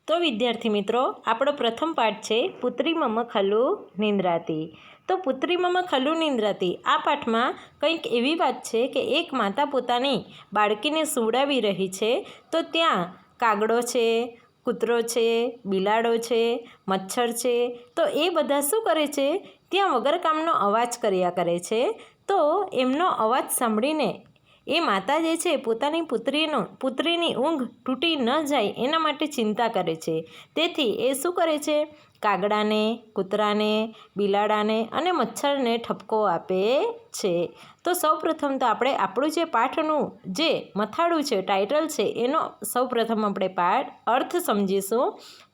तो विद्यार्थी मित्रों આપણો પ્રથમ પાઠ છે પુત્રી મમ ખલુ નિંદ્રાતી। તો પુત્રી મમ ખલુ નિંદ્રાતી આ પાઠમાં કંઈક એવી વાત છે કે એક માતા પોતાની બાળકીને સુવડાવી રહી છે તો ત્યાં કાગડો છે, કૂતરો છે, બિલાડો છે, મચ્છર છે, તો એ બધા શું કરે છે ત્યાં વગર કામનો અવાજ કર્યા કરે છે। તો એમનો અવાજ સાંભળીને એ માતા જે છે પોતાની પુત્રીની ઊંઘ તૂટી ન જાય એના માટે ચિંતા કરે છે। તેથી એ શું કરે છે, કાગડાને, કૂતરાને, બિલાડાને અને મચ્છરને ઠપકો આપે છે। તો સૌપ્રથમ તો આપણે આપણું જે પાઠનું જે મથાળું છે, ટાઇટલ છે, એનો સૌપ્રથમ આપણે અર્થ સમજીશું।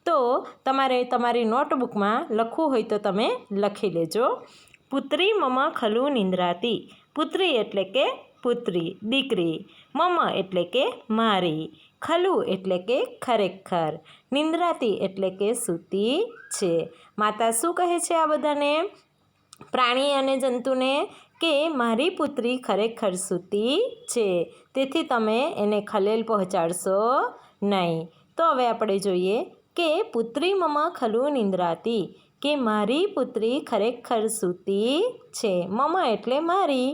તો તમારે તમારી નોટબુકમાં લખવું હોય તો તમે લખી લેજો। પુત્રી મમ ખલુ નિંદ્રાતી। પુત્રી એટલે કે પુત્રી, દીકરી, મમ એટલે કે મારી, ખલુ એટલે કે ખરેખર, નિંદ્રાતી એટલે કે સૂતી છે। માતા શું કહે છે આ બધાને, પ્રાણી અને જંતુને, કે મારી પુત્રી ખરેખર સૂતી છે, તેથી તમે એને ખલેલ પહોંચાડશો નહીં। તો હવે આપણે જોઈએ કે પુત્રી મમ ખલુ નિંદ્રાતી, કે મારી પુત્રી ખરેખર સૂતી છે। મમ એટલે મારી,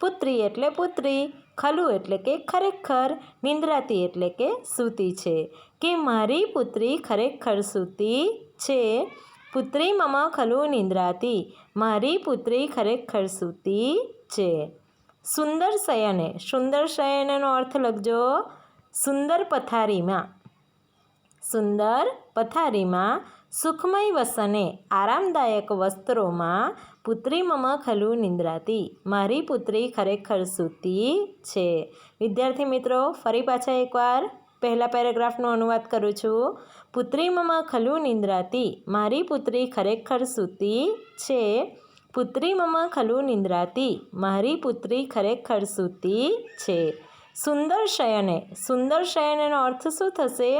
પુત્રી એટલે પુત્રી, ખલુ એટલે કે ખરેખર, નિંદ્રાતી એટલે કે સૂતી છે, કે મારી પુત્રી ખરેખર સૂતી છે। પુત્રી મમ ખલુ નિંદ્રાતી, મારી પુત્રી ખરેખર સૂતી છે। સુંદર શયને, સુંદર શયનનો અર્થ લખજો, સુંદર પથારીમાં, સુંદર પથારીમાં, સુખમય વસને, આરામદાયક વસ્ત્રોમાં, પુત્રી મમ ખલુ નિંદ્રાતી, મારી પુત્રી ખરેખર સૂતી છે। વિદ્યાર્થી મિત્રો, ફરી પાછા એકવાર પહેલા પેરેગ્રાફનો અનુવાદ કરું છું। પુત્રી મમ ખલુ નિંદ્રાતી, મારી પુત્રી ખરેખર સૂતી છે। પુત્રી મમ ખલુ નિંદ્રાતી, મારી પુત્રી ખરેખર સૂતી છે। સુંદર શયને, સુંદર શયનનો અર્થ શું થશે,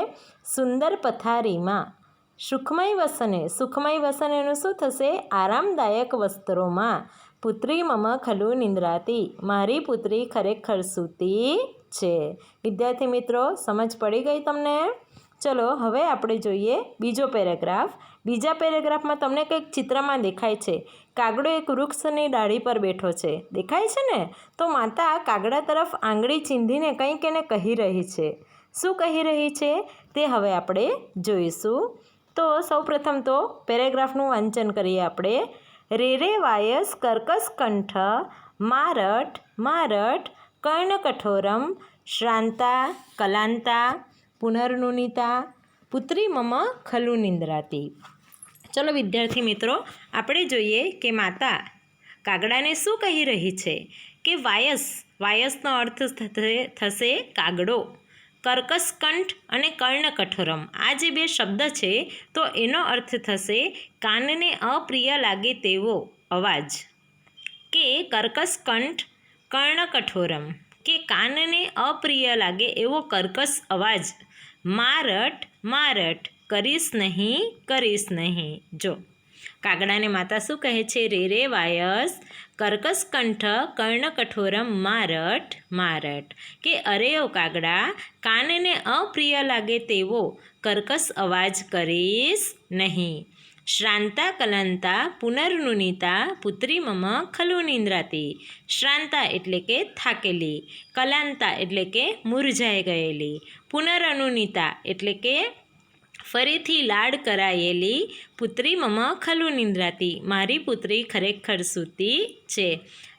સુંદર પથારીમાં, સુખમય વસને, સુખમય વસન એનું શું થશે, આરામદાયક વસ્ત્રોમાં, પુત્રી મમ ખલુ નિંદ્રાતી, મારી પુત્રી ખરેખર સૂતી છે। વિદ્યાર્થી મિત્રો, સમજ પડી ગઈ તમને? ચલો હવે આપણે જોઈએ બીજો પેરેગ્રાફ। બીજા પેરેગ્રાફમાં તમને કંઈક ચિત્રમાં દેખાય છે, કાગડો એક વૃક્ષની ડાળી પર બેઠો છે, દેખાય છે ને? તો માતા કાગડા તરફ આંગળી ચીંધીને કંઈક એને કહી રહી છે। શું કહી રહી છે તે હવે આપણે જોઈશું। તો સૌપ્રથમ તો પેરેગ્રાફનું વાંચન કરીએ આપણે। રે રે વાયસ કર્કશ કંઠ, મારઠ મારઠ, કર્ણકઠોરમ, શ્રાંતા કલાંતા, પુનર્નુનિતા, પુત્રી મમ ખલુ નિંદ્રાતી। ચલો વિદ્યાર્થી મિત્રો, આપણે જોઈએ કે માતા કાગડાને શું કહી રહી છે, કે વાયસ, વાયસનો અર્થ થશે કાગડો, કર્કશ કંઠ અને કર્ણકઠોરમ, આ જે બે શબ્દ છે તો એનો અર્થ થશે કાનને અપ્રિય લાગે તેવો અવાજ, કે કર્કશ કંઠ, કર્ણકઠોરમ, કે કાનને અપ્રિય લાગે એવો કર્કશ અવાજ, મારઠ મારઠ, કરીશ નહીં કરીશ નહીં। જો કાગડાને માતા શું કહે છે, રે રે વાયસ કર્કશ કંઠ કર્ણકઠોરમ, મારઠ મારઠ, કે અરે ઓ કાગડા, કાનને અપ્રિય લાગે તેવો કર્કશ અવાજ કરીશ નહીં। શ્રાંતા કલાંતા, પુનર્નુનિતા, પુત્રી મમ ખલુ નિંદ્રાતી। શ્રાંતા એટલે કે થાકેલી, કલાંતા એટલે કે મુરઝાઈ ગયેલી, પુનરનુનિતા એટલે કે ફરીથી લાડ કરાયેલી, પુત્રી મમ ખલુ નિંદ્રાતી, મારી પુત્રી ખરેખર સૂતી છે।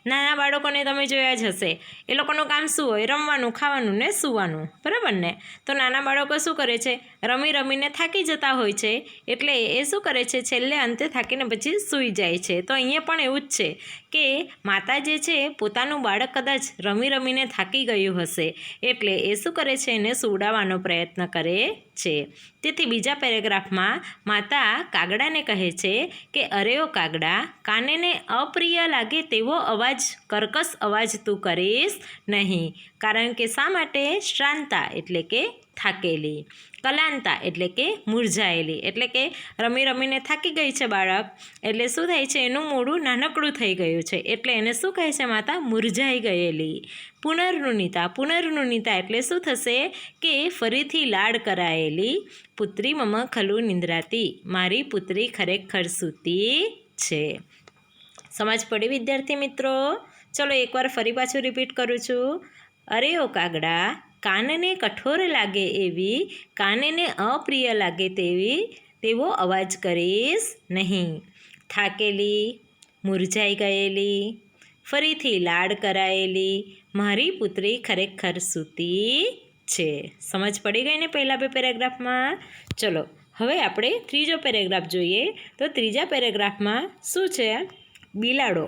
નાના બાળકોને તમે જોયા જ હશે, એ લોકોનું કામ શું હોય, રમવાનું, ખાવાનું ને સૂવાનું, બરાબર ને? તો નાના બાળકો શું કરે છે, રમી રમીને થાકી જતા હોય છે, એટલે એ શું કરે છે, છેલ્લે અંતે થાકીને પછી સૂઈ જાય છે। તો અહીંયા પણ એવું જ છે કે માતા જે છે પોતાનું બાળક કદાચ રમી રમીને થાકી ગયું હશે, એટલે એ શું કરે છે, એને સુવડાવવાનો પ્રયત્ન કરે છે। તેથી બીજા પેરેગ્રાફમાં માતા કાગડાને કહે છે કે અરે ઓ કાગડા, કાનને અપ્રિય લાગે તેવો અવાજ, કર્કશ અવાજ તું કરીશ નહીં, કારણ કે શા માટે, શ્રાંતા એટલે કે થાકેલી, કલાંતા એટલે કે મુરઝાયેલી, એટલે કે રમી રમીને થાકી ગઈ છે બાળક, એટલે શું થાય છે, એનું મોઢું નાનકડું થઈ ગયું છે, એટલે એને શું કહે છે માતા, મુરઝાઈ ગયેલી. પુનર્નુનિતા, પુનર્નુનિતા એટલે શું થશે કે ફરીથી લાડ કરાયેલી. પુત્રી મમ ખલુ નિંદ્રાતી, મારી પુત્રી ખરેખર સૂતી છે. સમજ પડી વિદ્યાર્થી મિત્રો? ચલો એકવાર ફરી પાછું રિપીટ કરું છું. અરે ઓ કાગડા, કાનને કઠોર લાગે એવી, કાનને અપ્રિય લાગે તેવો અવાજ કરીશ નહીં. થાકેલી, મુરઝાઈ ગયેલી, ફરીથી લાડ કરાયેલી, મારી પુત્રી ખરેખર સૂતી છે. સમજ પડી ગઈ ને પહેલા બે પેરેગ્રાફમાં? ચલો હવે આપણે ત્રીજો પેરેગ્રાફ જોઈએ. તો ત્રીજા પેરેગ્રાફમાં શું છે, બિલાડો.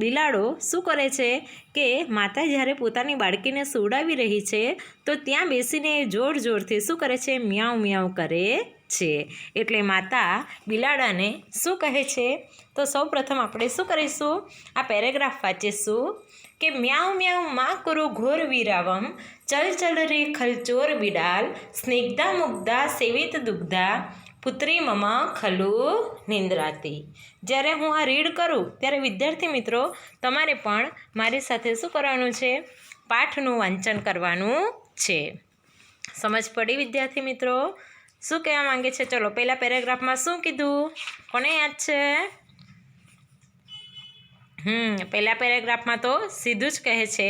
બિલાડો શું કરે છે કે માતા જ્યારે પોતાની બાળકીને સુવડાવી રહી છે તો ત્યાં બેસીને જોર જોરથી શું કરે છે, મ્યાઉ મ્યાઉ કરે છે. એટલે માતા બિલાડાને શું કહે છે, તો સૌપ્રથમ આપણે શું કરીશું, આ પેરેગ્રાફ વાંચીશું કે મ્યાઉ મ્યાઉ માં કરું ઘોર વિરાવમ, ચલ ચલ રે ખલચોર બિડાલ, સ્નિગ્ધા મુગ્ધા સેવિત દુગ્ધા, પુત્રી મમ ખલુ નિંદ્રાતી. જ્યારે હું આ રીડ કરું ત્યારે વિદ્યાર્થી મિત્રો તમારે પણ મારી સાથે શું કરવાનું છે, પાઠનું વાંચન કરવાનું છે. સમજ પડી વિદ્યાર્થી મિત્રો? શું કહેવા માંગે છે? ચલો પહેલા પેરેગ્રાફમાં શું કીધું, કોને યાદ છે? પહેલા પેરેગ્રાફમાં તો સીધું જ કહે છે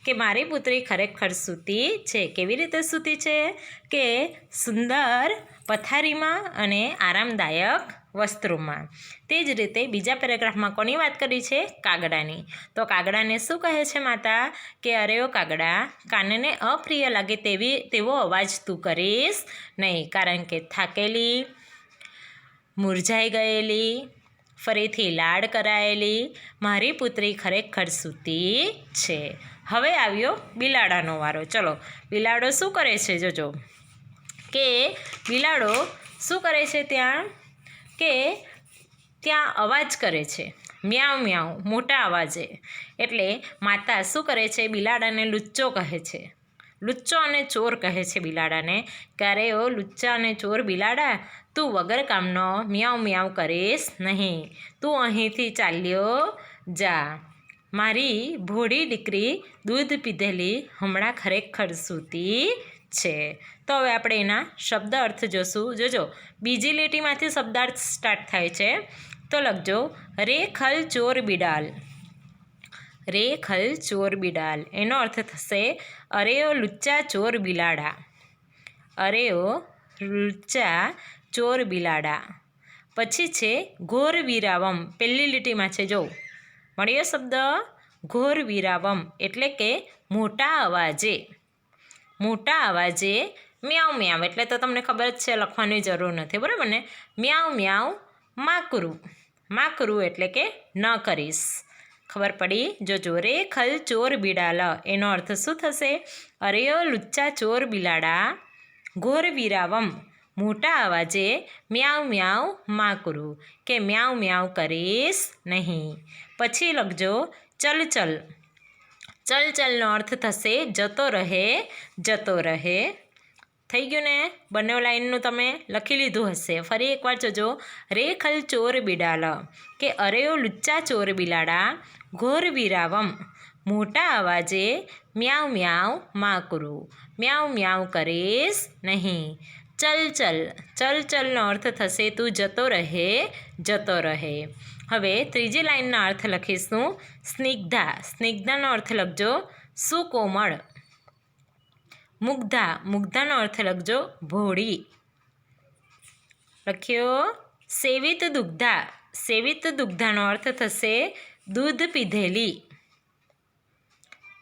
કે મારી પુત્રી ખરેખર સૂતી છે. કેવી રીતે સૂતી છે? કે સુંદર પથારીમાં અને આરામદાયક વસ્ત્રોમાં. તે જ રીતે બીજા પેરેગ્રાફમાં કોની વાત કરી છે? કાગડાની. તો કાગડાને શું કહે છે માતા કે અરે ઓ કાગડા, કાનને અપ્રિય લાગે તેવો અવાજ તું કરીશ નહીં, કારણ કે થાકેલી, મુરઝાઈ ગયેલી, ફરીથી લાડ કરાયેલી, મારી પુત્રી ખરેખર સૂતી છે. હવે આવ્યો બિલાડાનો વારો. ચલો બિલાડો શું કરે છે, જોજો કે બિલાડો શું કરે છે, ત્યાં અવાજ કરે છે, મ્યાઉ મ્યાઉ, મોટા અવાજે. એટલે માતા શું કરે છે, બિલાડાને લુચ્ચો કહે છે. લુચ્ચો અને ચોર કહે છે બિલાડાને, ક્યારે ઓ લુચ્ચા અને ચોર બિલાડા, તું વગર કામનો મ્યાઉ મ્યાઉ કરીશ નહીં, તું અહીંથી ચાલ્યો જા. મારી ભોળી દીકરી દૂધ પીધેલી હમણાં ખરેખર સૂતી છે. તો હવે આપણે એના શબ્દ અર્થ જોશું. જોજો બીજી લીટીમાંથી શબ્દાર્થ સ્ટાર્ટ થાય છે. તો લખજો રે ખલ ચોર બિડાલ. રે ખલ ચોર બિડાલ એનો અર્થ થશે અરે ઓ લુચ્ચા ચોર બિલાડા. અરે ઓ લુચ્ચા ચોર બિલાડા. પછી છે ઘોર વિરાવમ, પહેલી લીટીમાં છે, જો મળ્યો શબ્દ ઘોર વિરાવમ, એટલે કે મોટા અવાજે. મોટા અવાજે મ્યાઉ મ્યાઉ, એટલે તો તમને ખબર જ છે, લખવાની જરૂર નથી, બરાબર ને? મ્યાઉ મ્યાઉ માકરું. માકરું એટલે કે ન કરીશ. ખબર પડી? જોજો રે ખલ ચોર બિડાલ એનો અર્થ શું થશે? અરે ઓ લુચ્ચા ચોર બિલાડા, ઘોર વિરાવમ મોટા અવાજે, મ્યાઉ મ્યાઉ માકરું કે મ્યાઉ મ્યાઉ કરીશ નહીં. પછી લખજો ચલ ચલ. ચલ ચલનો અર્થ થશે જતો રહે, જતો રહે. થઈ ગયું ને? બંને લાઈનનું તમે લખી લીધું હશે. ફરી એકવાર જોજો રે ખલ ચોર બિડાલ કે અરે ઓ લુચ્ચા ચોર બિલાડા, ઘોર વિરાવમ મોટા અવાજે, મ્યાઉ મ્યાઉ માકરું મ્યાઉ મ્યાઉ કરીશ નહીં. ચલ ચલ. ચલ ચલનો અર્થ થશે તું જતો રહે, જતો રહે. હવે ત્રીજી લાઈનના અર્થ લખીશું. સ્નિગ્ધા. સ્નિગ્ધાનો અર્થ લખજો સુકોમળ. મુગ્ધા. મુગ્ધાનો અર્થ લખજો ભોળી. લખ્યો. સેવિત દુગ્ધા. સેવિત દુગ્ધાનો અર્થ થશે દૂધ પીધેલી.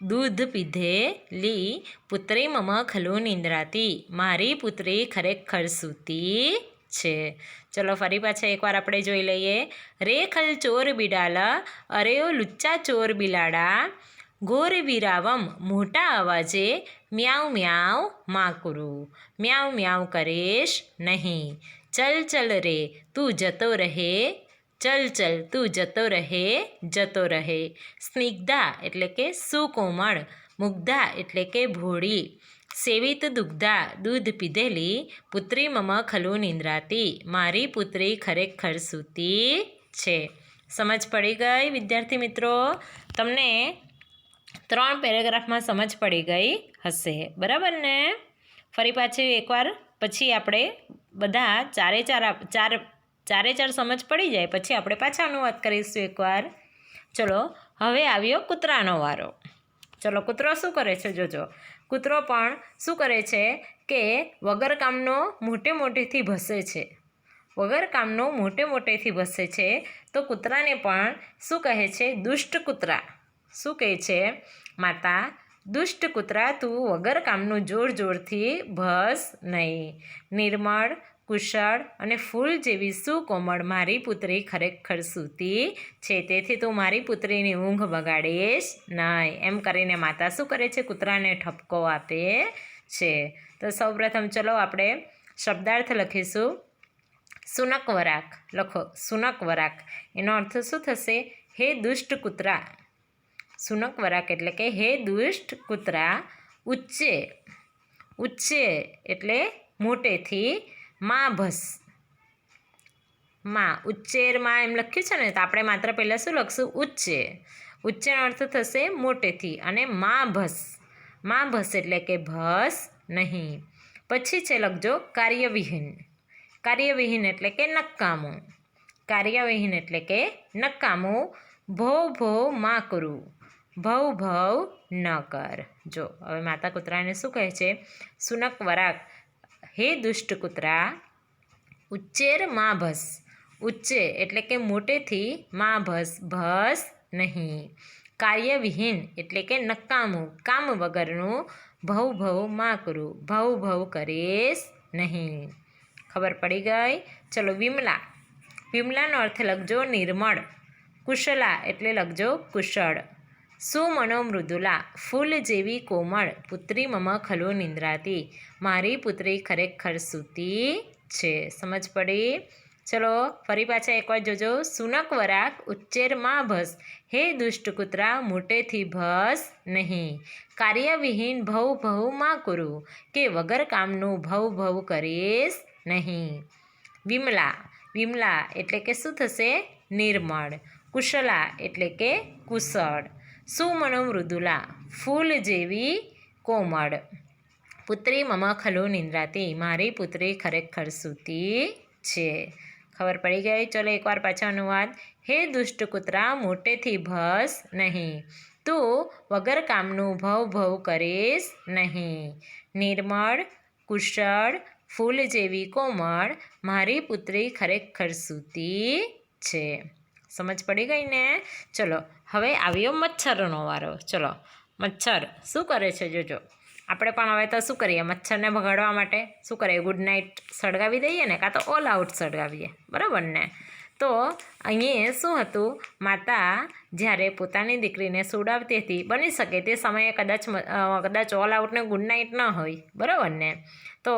દૂધ પીધેલી. પુત્રી મમ ખલુ નિંદ્રાતી, મારી પુત્રી ખરેખર સૂતી છે. ચલો ફરી પાછા એકવાર આપણે જોઈ લઈએ. રે ખલ ચોર બિડાલ, અરે ઓ લુચ્ચા ચોર બિલાડા, ઘોર વિરાવમ મોટા અવાજે, મ્યાઉ મ્યાઉ માકરું મ્યાઉ મ્યાઉ કરીશ નહીં. ચલ ચલ રે તું જતો રહે, ચલ ચલ તું જતો રહે, જતો રહે. સ્નિગ્ધા એટલે કે સુકોમળ. મુગ્ધા એટલે કે ભોળી. સેવિત દુગ્ધા દૂધ પીધેલી પુત્રી મમ ખલુ નિંદ્રાતી મારી પુત્રી ખરેખર સૂતી છે. સમજ પડી ગઈ વિદ્યાર્થી મિત્રો? તમને 3 પેરેગ્રાફમાં સમજ પડી ગઈ હશે, બરાબર ને? ફરી પાછી એકવાર પછી આપણે બધા ચારે ચાર સમજ પડી જાય પછી આપણે પાછા અનુવાદ કરીશું એકવાર. ચલો હવે આવ્યો કૂતરાનો વારો. ચલો કૂતરો શું કરે છે જોજો. કૂતરો પણ શું કરે છે કે વગર કામનો મોટેથી ભસે છે. વગર કામનો મોટેથી ભસે છે. તો કૂતરાને પણ શું કહે છે? દુષ્ટ કૂતરા. શું કહે છે માતા? દુષ્ટ કૂતરા, તું વગર કામનું જોરથી ભસ નહીં. નિર્મળ, કુશળ અને ફૂલ જેવી સુકોમળ મારી પુત્રી ખરેખર સૂતી છે, તેથી તું મારી પુત્રીની ઊંઘ બગાડીશ નહીં. એમ કરીને માતા શું કરે છે? કૂતરાને ઠપકો આપે છે. તો સૌપ્રથમ ચલો આપણે શબ્દાર્થ લખીશું. સુનક વરાક લખો. સુનક વરાક એનો અર્થ શું થશે? હે દુષ્ટ કૂતરા. સુનક વરાક એટલે કે હે દુષ્ટ કૂતરા. ઉચ્ચે એટલે મોટેથી. માં ભસ. માં ઉચ્ચેરમાં એમ લખ્યું છે ને, તો આપણે માત્ર પહેલાં શું લખશું? ઉચ્ચે. ઉચ્ચેનો અર્થ થશે મોટેથી. અને માં ભસ એટલે કે ભસ નહીં. પછી છે લખજો કાર્યવિહીન. કાર્યવિહીન એટલે કે નકામું. કાર્યવિહીન એટલે કે નકામું. ભવ માં કરું. ભવ ન કર. જો હવે માતા કૂતરાને શું કહે છે? સુનક વરાક, હે દુષ્ટ કૂતરા. ઉચ્ચેર માં ભસ. ઉચ્ચે એટલે કે મોટેથી. માં ભસ નહીં. કાર્યવિહીન એટલે કે નકામું, કામ વગરનું. ભવ માં કરું. ભવ કરીશ નહીં. ખબર પડી ગઈ? ચલો વિમલા. વિમલાનો અર્થ લખજો નિર્મળ. કુશલા એટલે લખજો કુશળ. સુમનો મૃદુલા, ફૂલ જેવી કોમળ. પુત્રી મમ ખલુ નિંદ્રાતી મારી પુત્રી ખરેખર સૂતી છે. સમજ પડી? ચલો ફરી પાછા એકવાર જોજો. સુનક વરાક, ઉચ્ચેર માં ભસ. હે દુષ્ટ કૂતરા, મોટેથી ભસ નહીં. કાર્યવિહીન ભવ માં કરું, કે વગર કામનું ભવ કરીશ નહીં. વિમલા એટલે કે શું થશે? નિર્મળ. કુશલા એટલે કે કુશળ. સુમનો મૃદુલા, ફૂલ જેવી કોમળ. પુત્રી મમ ખલુ નિંદ્રાતી મારી પુત્રી ખરેખર સૂતી છે. ખબર પડી ગઈ? ચલો એકવાર પાછા અનુવાદ. હે દુષ્ટ કૂતરા, મોટેથી ભસ નહીં. તું વગર કામનું ભવ કરીશ નહીં. નિર્મળ, કુશળ, ફૂલ જેવી કોમળ મારી પુત્રી ખરેખર સૂતી છે. સમજ પડી ગઈ ને? ચલો હવે આવ્યો મચ્છરનો વારો. ચલો મચ્છર શું કરે છે જોજો. આપણે પણ હવે તો શું કરીએ? મચ્છરને ભગાડવા માટે શું કરીએ? ગુડ નાઇટ સળગાવી દઈએ ને, કાં તો ઓલ આઉટ સળગાવીએ, બરાબર ને? તો અહીંયા શું હતું? માતા જ્યારે પોતાની દીકરીને સુવડાવતી હતી, બની શકે તે સમયે કદાચ ઓલ આઉટને ગુડ નાઇટ ન હોય, બરાબર ને? તો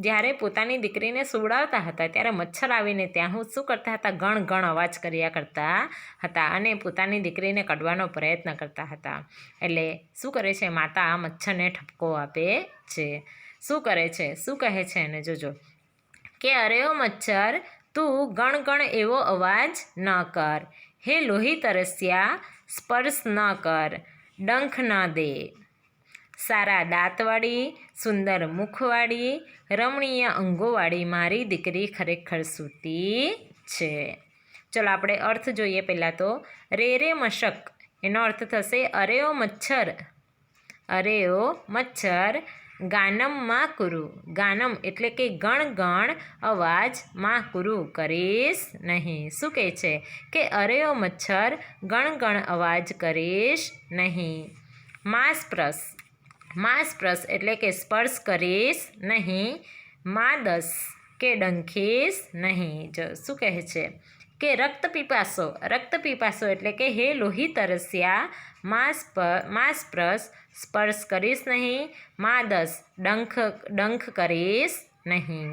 જ્યારે પોતાની દીકરીને સુવડાવતા હતા ત્યારે મચ્છર આવીને ત્યાં શું કરતા હતા? ગણ અવાજ કર્યા કરતા હતા અને પોતાની દીકરીને કઢવાનો પ્રયત્ન કરતા હતા. એટલે શું કરે છે? માતા મચ્છરને ઠપકો આપે છે. શું કરે છે? શું કહે છે એને જોજો કે અરે ઓ મચ્છર, તું ગણ એવો અવાજ ન કર. હે લોહી તરસ્યા, સ્પર્શ ન કર. ડંખ ન દે. સારા દાંતવાળી, સુંદર મુખવાળી, રમણીય અંગોવાળી મારી દીકરી ખરેખર સૂતી છે. ચલો આપણે અર્થ જોઈએ પહેલાં તો. રે મશક એનો અર્થ થશે અરે ઓ મચ્છર. અરે ઓ મચ્છર. ગાનમ માં કુરુ. ગાનમ એટલે કે ગણ અવાજ. માં કુરુ કરીશ નહીં. શું કહે છે? કે અરે ઓ મચ્છર, ગણ અવાજ કરીશ નહીં. માંસપ્રસ એટલે કે સ્પર્શ કરીશ નહીં. માદસ કે ડંખીશ નહીં. જો શું કહે છે કે રક્ત પીપાસો એટલે કે હે લોહી તરસ્યા, માંસપ્રસ સ્પર્શ કરીશ નહીં. માદસ ડંખ કરીશ નહીં.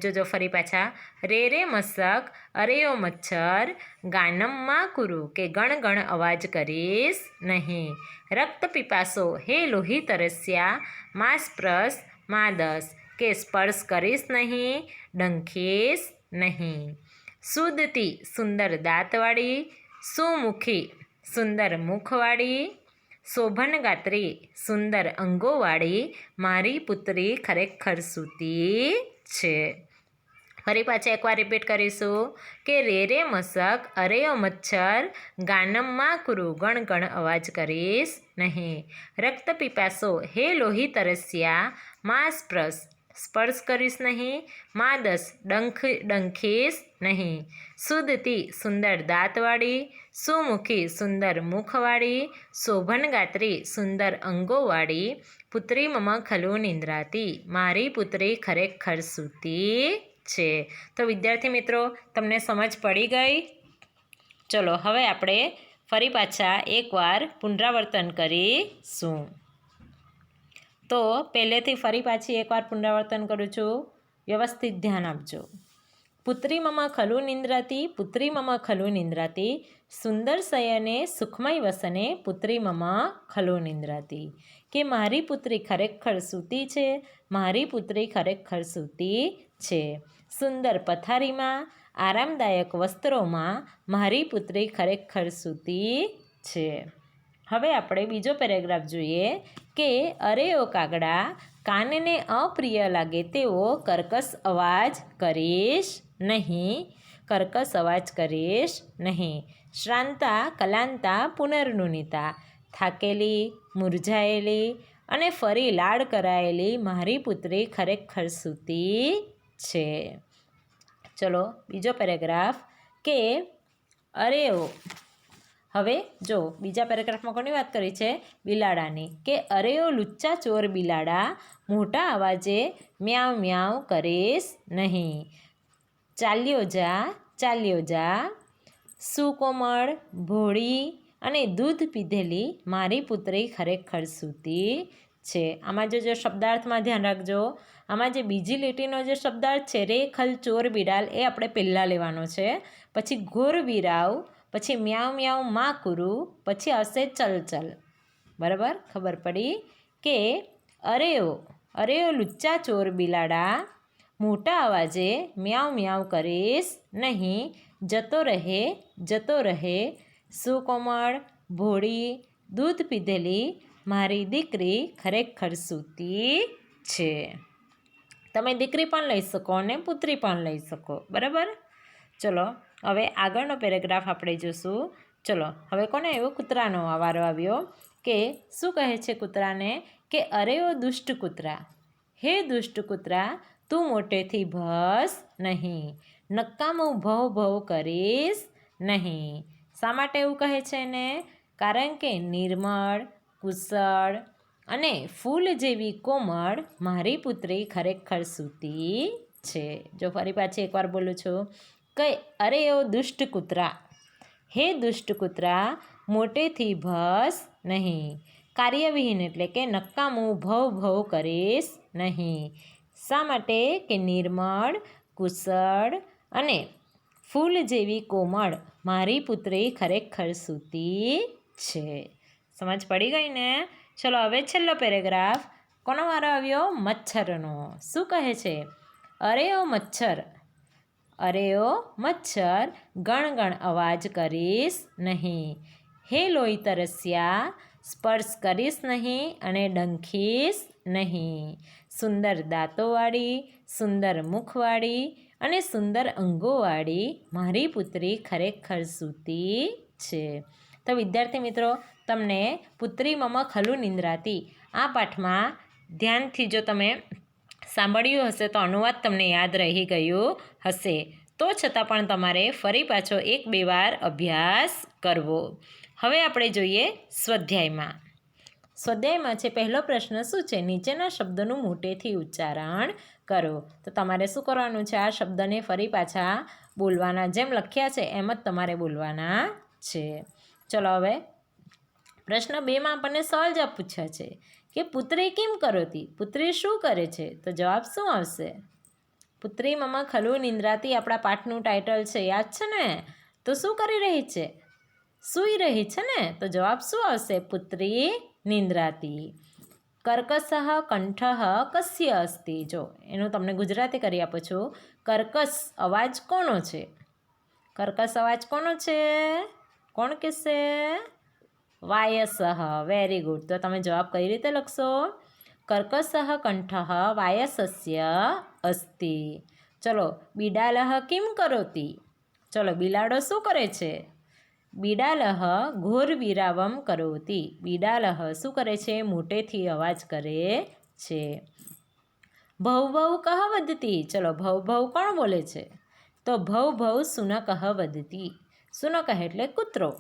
જોજો ફરી પાછા, રે રે મસક અરેયો મચ્છર, ગાનમમાં કુરું કે ગણ ગણ અવાજ કરીશ નહીં, રક્ત પીપાસો હે લોહી તરસ્યા, માંસ પ્રસ માદસ કે સ્પર્શ કરીશ નહીં, ડંખીશ નહીં, સુદતી સુંદર દાંતવાળી, સુમુખી સુંદર મુખવાળી, શોભનગાત્રી સુંદર અંગોવાળી, મારી પુત્રી ખરેખર સૂતી છે. ફરી પાછા એકવાર રિપીટ કરીશું કે રે રે મસક અરેયો મચ્છર, ગાનમમાં કુરું ગણ ગણ અવાજ કરીશ નહીં, રક્ત પીપાસો હે લોહી તરસ્યા, માંસ પ્રસ સ્પર્શ કરીશ નહીં, માદસ ડંખીશ નહીં, સુદતી સુંદર દાંતવાળી, સુમુખી સુંદર મુખવાળી, શોભનગાત્રી સુંદર અંગોવાળી, પુત્રી મમ ખલુ નિંદ્રાતી, મારી પુત્રી ખરેખર સૂતી છે. તો વિદ્યાર્થી મિત્રો, તમને સમજ પડી ગઈ? ચલો હવે આપણે ફરી પાછા એકવાર પુનરાવર્તન કરીશું. તો પહેલેથી ફરી પાછી એકવાર પુનરાવર્તન કરું છું, વ્યવસ્થિત ધ્યાન આપજો. પુત્રી મમ ખલુ નિંદ્રાતી, પુત્રી મમ ખલુ નિંદ્રાતી, સુંદર શયને સુખમય વસને, પુત્રી મમ ખલુ નિંદ્રાતી. કે મારી પુત્રી ખરેખર સૂતી છે, મારી પુત્રી ખરેખર સૂતી છે. સુંદર પથારીમાં, આરામદાયક વસ્ત્રોમાં, મારી પુત્રી ખરેખર સૂતી છે. હવે આપણે બીજો પેરેગ્રાફ જોઈએ કે અરે ઓ કાગડા, કાનને અપ્રિય લાગે તેવો કર્કશ અવાજ કરીશ નહીં, કર્કશ અવાજ કરીશ નહીં. શ્રાંતા કલાંતા પુનર્નુનિતા, થાકેલી, મુરઝાયેલી અને ફરી લાડ કરાયેલી મારી પુત્રી ખરેખર સૂતી છે. ચલો બીજો પેરેગ્રાફ કે અરે ઓ. હવે જો બીજા પેરેગ્રાફમાં કોની વાત કરી છે? બિલાડાની. કે અરે ઓ લુચ્ચા ચોર બિલાડા, મોટા અવાજે મ્યાઉ મ્યાઉ કરીશ નહીં, ચાલ્યો જા, સુકોમળ, ભોળી અને દૂધ પીધેલી મારી પુત્રી ખરેખર સૂતી છે. આમાં જો શબ્દાર્થમાં ધ્યાન રાખજો, આમાં જે બીજી લીટીનો જે શબ્દાર્થ છે રે ખલ ચોર બિડાલ, એ આપણે પહેલાં લેવાનો છે. પછી ઘોર વીરાવ, પછી મ્યાઉ મ્યાઉ માં કુરું, પછી આવશે ચલ. બરાબર? ખબર પડી કે અરે ઓ લુચ્ચા ચોર બિલાડા, મોટા અવાજે મ્યાઉ મ્યાઉ કરીશ નહીં, જતો રહે, સુકોમળ, ભોળી, દૂધ પીધેલી મારી દીકરી ખરેખર સૂતી છે. તમે દીકરી પણ લઈ શકો અને પુત્રી પણ લઈ શકો. બરાબર? ચલો હવે આગળનો પેરેગ્રાફ આપણે જોઈશું. ચલો હવે કોને આવ્યો? કૂતરાનો વારો આવ્યો. કે શું કહે છે કૂતરાને? કે અરે ઓ દુષ્ટ કૂતરા, હે દુષ્ટ કૂતરા, તું મોટેથી ભસ નહીં, નકામું ભવ કરીશ નહીં. શા માટે એવું કહે છે એને? કારણ કે નિર્મળ, કુશળ અને ફૂલ જેવી કોમળ મારી પુત્રી ખરેખર સૂતી છે. જો ફરી પાછી એકવાર બોલું છું કે અરે ઓ દુષ્ટ કૂતરા, હે દુષ્ટ કૂતરા, મોટેથી ભસ નહીં, કાર્યવિહીન એટલે કે નકામું ભવ કરીશ નહીં. શા માટે? કે નિર્મળ, કુશળ અને ફૂલ જેવી કોમળ મારી પુત્રી ખરેખર સૂતી છે. સમજ પડી ગઈ ને? ચલો હવે છેલ્લો પેરેગ્રાફ કોનો વારો આવ્યો? મચ્છરનો. શું કહે છે? અરે ઓ મચ્છર, ગણ અવાજ કરીશ નહીં, હે લોહી તરસ્યા, સ્પર્શ કરીશ નહીં અને ડંખીશ નહીં. સુંદર દાંતોવાળી, સુંદર મુખવાળી અને સુંદર અંગોવાળી મારી પુત્રી ખરેખર સૂતી છે. તો વિદ્યાર્થી મિત્રો, તમને પુત્રી મમ ખલુ નિંદ્રાતી આ પાઠમાં ધ્યાનથી જો તમે સાંભળ્યું હશે તો અનુવાદ તમને યાદ રહી ગયું હશે. તો છતાં પણ તમારે ફરી પાછો 1-2 વાર અભ્યાસ કરવો. હવે આપણે જોઈએ સ્વાધ્યાયમાં છે પહેલો પ્રશ્ન શું છે? નીચેના શબ્દોનું મોટેથી ઉચ્ચારણ કરો. તો તમારે શું કરવાનું છે? આ શબ્દને ફરી પાછા બોલવાના, જેમ લખ્યા છે એમ જ તમારે બોલવાના છે. ચલો હવે પ્રશ્ન 2માં આપણને સવાલ જવાબ પૂછ્યા છે કે પુત્રી કિમ કરોતી, પુત્રી શું કરે છે? તો જવાબ શું આવશે? પુત્રી મમ ખલુ નિંદ્રાતી આપણા પાઠનું ટાઇટલ છે, યાદ છે ને? તો શું કરી રહી છે? સૂઈ રહી છે ને? તો જવાબ શું આવશે? પુત્રી નિંદ્રાતી. કર્કશઃ કંઠઃ કસ્ય અસ્તિ? જો એનું તમને ગુજરાતી કરી આપું છું. કર્કશ અવાજ કોનો છે? કર્કશ અવાજ કોનો છે? કોણ કહેશે? વાયસઃ. Very good. તો તમે જવાબ કઈ રીતે લખશો? કર્કશઃ કંઠઃ વાયસસ્ય અસ્તિ. ચલો, બિડાલઃ કિમ કરોતિ? ચલો, બિલાડો શું કરે છે? બિડાલઃ ઘોરવિરાવમ કરોતિ. બિડાલઃ શું કરે છે? મોટેથી અવાજ કરે છે. ભવ ભવ કહ વદતી? ચલો, ભવ ભવ કોણ બોલે છે? તો ભવ ભવ શુનકઃ વદતી. શુનક એટલે કૂતરો.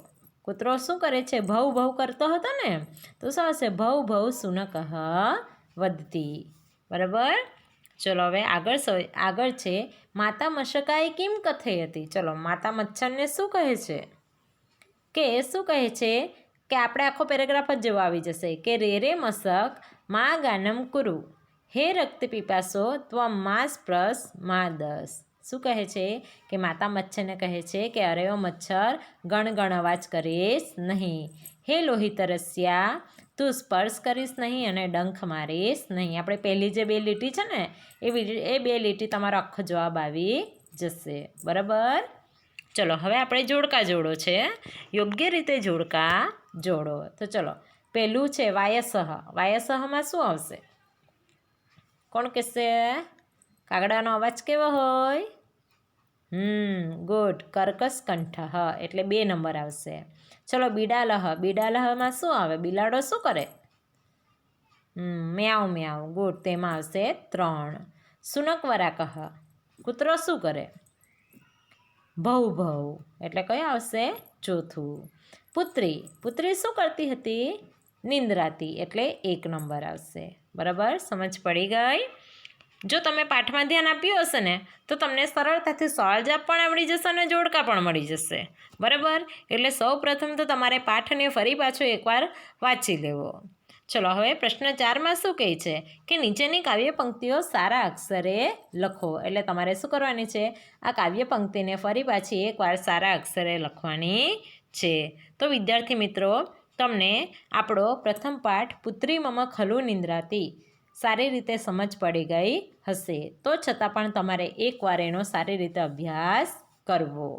કૂતરો શું કરે છે? ભવ ભવ કરતો હતો ને, તો શું હશે? ભવ ભવ શુનકઃ વદતી. બરાબર. ચલો, હવે આગળ છે માતા મશકાએ કિમ કથયતી? ચલો, માતા મચ્છરને શું કહે છે? શું કહે છે કે આપણે આખો પેરેગ્રાફ જ જેવો આવી જશે કે રે રે મશક મા ગાનમ કુરુ, હે રક્ત પીપાસો ત્વમ મા સ્પૃશ મા દસ. શું કહે છે? કે માતા મચ્છરને કહે છે કે અરે ઓ મચ્છર, ગણ અવાજ કરીશ નહીં. હે લોહિત રસ્યા, તું સ્પર્શ કરીશ નહીં અને ડંખ મારીશ નહીં. આપણે પહેલી જે 2 લીટી છે ને એ 2 લીટી તમારો આખો જવાબ આવી જશે. બરાબર. ચલો, હવે આપણે જોડકા જોડો છે. યોગ્ય રીતે જોડકા જોડો. તો ચલો, પહેલું છે વાયસઃ. વાયસઃમાં શું આવશે? કોણ કહેશે? કાગડાનો અવાજ કેવો હોય? ગુડ. કર્કશ કંઠઃ એટલે 2 નંબર આવશે. ચલો, બિડાલહ. બિડાલહમાં શું આવે? બિલાડો શું કરે? મ્યાઉ મ્યાઉ. ગુડ. તેમાં આવશે 3. શુનક વરાકઃ. કૂતરો શું કરે? ભવ ભવ એટલે કયો આવશે? 4થું. પુત્રી. પુત્રી શું કરતી હતી? નિંદ્રાતી એટલે 1 નંબર આવશે. બરાબર. સમજ પડી ગઈ? જો તમે પાઠમાં ધ્યાન આપ્યું હશે ને તો તમને સરળતાથી સવાલ જવાબ પણ આવડી જશે અને જોડકા પણ મળી જશે. બરાબર. એટલે સૌ પ્રથમ તો તમારે પાઠને ફરી પાછો એકવાર વાંચી લેવો. ચલો, હવે પ્રશ્ન 4માં શું કહે છે કે નીચેની કાવ્ય પંક્તિઓ સારા અક્ષરે લખો. એટલે તમારે શું કરવાની છે? આ કાવ્ય પંક્તિને ફરી પાછી એકવાર સારા અક્ષરે લખવાની છે. તો વિદ્યાર્થી મિત્રો, તમને આપણો પ્રથમ પાઠ પુત્રી મમ ખલુ નિંદ્રાતી સારી રીતે સમજ પડી ગઈ હશે. તો છતાં પણ તમારે એકવાર એનો સારી રીતે અભ્યાસ કરવો.